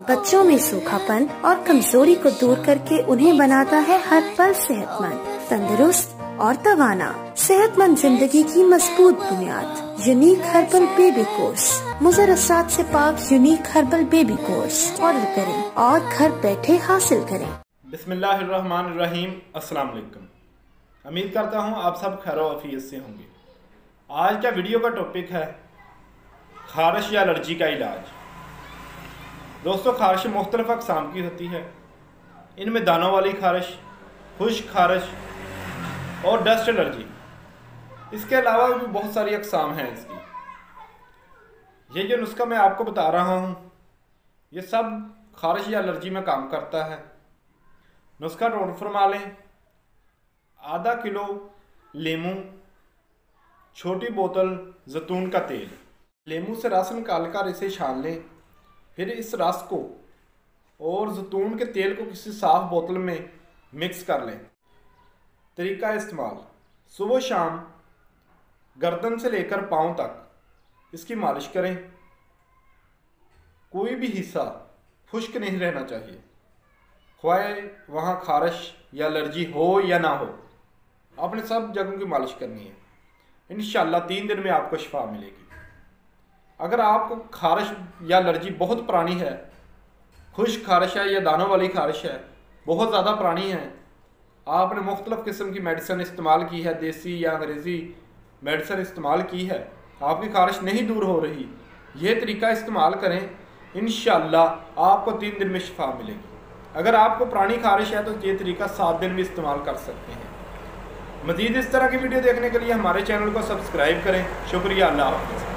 बच्चों में सूखापन और कमजोरी को दूर करके उन्हें बनाता है हर पल सेहतमंद, तंदुरुस्त और तवाना। सेहतमंद जिंदगी की मजबूत बुनियाद। Unique herbal baby course. मुज़र असरात से पाक unique herbal baby course order करें और घर बैठे हासिल करें। बिस्मिल्लाहिर्रहमानिर्रहीम। अस्सलाम वालेकुम। उम्मीद करता हूँ आप सब खैर व आफियत से होंगे। आज का वीडियो का टॉपिक है खारिश या एलर्जी का इलाज। दोस्तों, खारिश मुख्तलिफ अक़साम की होती है। इनमें दानों वाली खारिश, खुश्क खारिश और डस्ट एलर्जी। इसके अलावा भी बहुत सारी अक़साम हैं इसकी। ये जो नुस्खा मैं आपको बता रहा हूँ ये सब खारिश या एलर्जी में काम करता है। नुस्खा नोट फरमा लें। आधा किलो लेमू, छोटी बोतल जैतून का तेल। लेमू से रस निकाल कर इसे छान लें। फिर इस रस को और जैतून के तेल को किसी साफ़ बोतल में मिक्स कर लें। तरीका इस्तेमाल: सुबह शाम गर्दन से लेकर पाँव तक इसकी मालिश करें। कोई भी हिस्सा खुश्क नहीं रहना चाहिए, ख्वाहे वहाँ खारिश या एलर्जी हो या ना हो। आपने सब जगहों की मालिश करनी है। इंशाअल्लाह 3 दिन में आपको शिफा मिलेगी। अगर आपको खारिश या एलर्जी बहुत पुरानी है, खुश्क खारिश है या दानों वाली खारिश है, बहुत ज़्यादा पुरानी है, आपने मुख्तलिफ़ किस्म की मेडिसिन इस्तेमाल की है, देसी या अंग्रेज़ी मेडिसिन इस्तेमाल की है, आपकी खारिश नहीं दूर हो रही, ये तरीका इस्तेमाल करें। इंशाअल्लाह आपको 3 दिन में शिफा मिलेगी। अगर आपको पुरानी खारिश है तो ये तरीका 7 दिन में इस्तेमाल कर सकते हैं। मज़ीद इस तरह की वीडियो देखने के लिए हमारे चैनल को सब्सक्राइब करें। शुक्रिया। अल्लाह हाफ़िज़।